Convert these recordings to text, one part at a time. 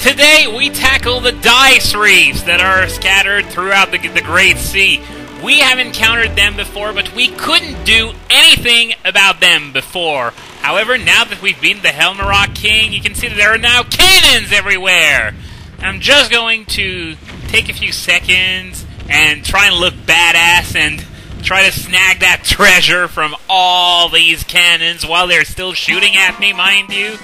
Today we tackle the dice reefs that are scattered throughout the Great Sea. We have encountered them before, but we couldn't do anything about them before. However, now that we've beaten the Helmarok King, you can see that there are now cannons everywhere! I'm just going to take a few seconds and try and look badass and try to snag that treasure from all these cannons while they're still shooting at me, mind you.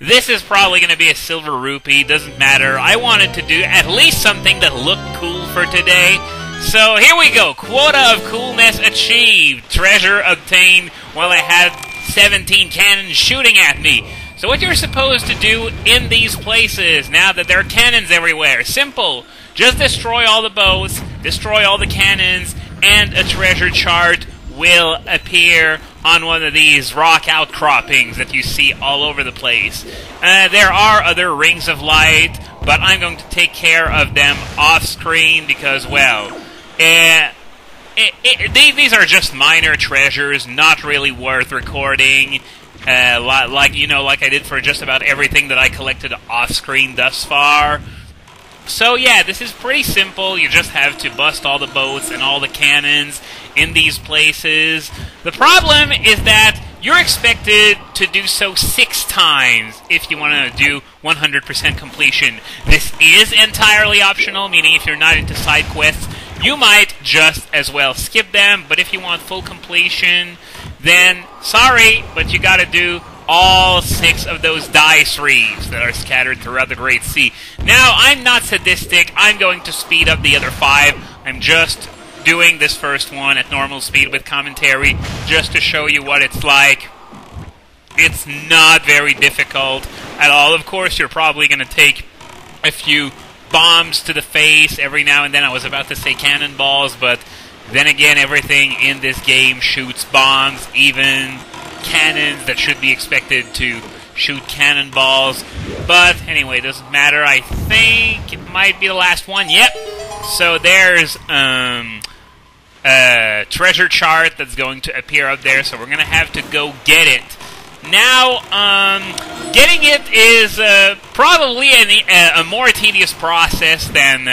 This is probably going to be a silver rupee, doesn't matter. I wanted to do at least something that looked cool for today. So here we go. Quota of coolness achieved. Treasure obtained while I had 17 cannons shooting at me. So what you're supposed to do in these places, now that there are cannons everywhere, simple. Just destroy all the boats, destroy all the cannons, and a treasure chart will appear on one of these rock outcroppings that you see all over the place. There are other rings of light, but I'm going to take care of them off-screen because, well, these are just minor treasures, not really worth recording. Like I did for just about everything that I collected off-screen thus far. So yeah, this is pretty simple. You just have to bust all the boats and all the cannons in these places. The problem is that you're expected to do so 6 times if you want to do 100% completion. This is entirely optional, meaning if you're not into side quests, you might just as well skip them, but if you want full completion, then sorry, but you gotta do all 6 of those dice reefs that are scattered throughout the Great Sea. Now, I'm not sadistic. I'm going to speed up the other 5. I'm just doing this first one at normal speed with commentary just to show you what it's like. It's not very difficult at all. Of course, you're probably going to take a few bombs to the face every now and then. I was about to say cannonballs, but then again, everything in this game shoots bombs, even cannons that should be expected to shoot cannonballs. But anyway, it doesn't matter. I think it might be the last one. Yep. So there's a treasure chart that's going to appear up there, so we're going to have to go get it. Now, getting it is probably a more tedious process than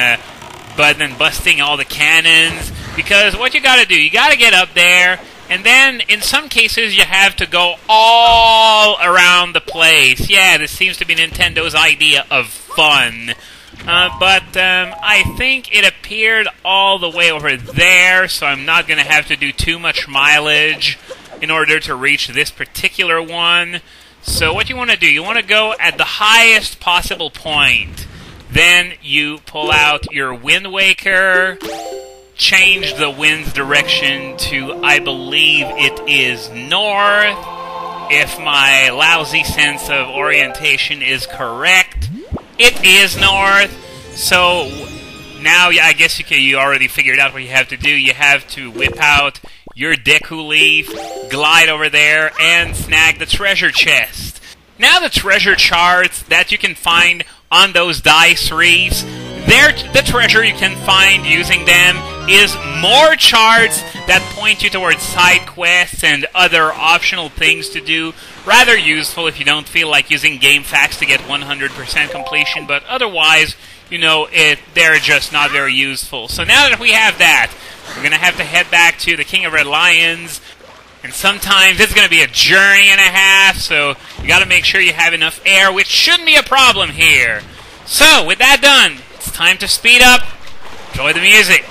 busting all the cannons, because what you gotta do, you gotta get up there, and then, in some cases, you have to go all around the place. Yeah, this seems to be Nintendo's idea of fun. But I think it appeared all the way over there, so I'm not going to have to do too much mileage in order to reach this particular one. So what you want to do, you want to go at the highest possible point. Then you pull out your Wind Waker, change the wind's direction to, I believe it is north, if my lousy sense of orientation is correct. It is north, so now I guess you already figured out what you have to do. You have to whip out your Deku Leaf, glide over there, and snag the treasure chest. Now the treasure charts that you can find on those dice reefs, the treasure you can find using them is more charts that point you towards side quests and other optional things to do. Rather useful if you don't feel like using game facts to get 100% completion, but otherwise, they're just not very useful. So now that we have that, we're going to have to head back to the King of Red Lions, and sometimes it's going to be a journey and a half, so you got to make sure you have enough air, which shouldn't be a problem here. So, with that done, it's time to speed up. Enjoy the music.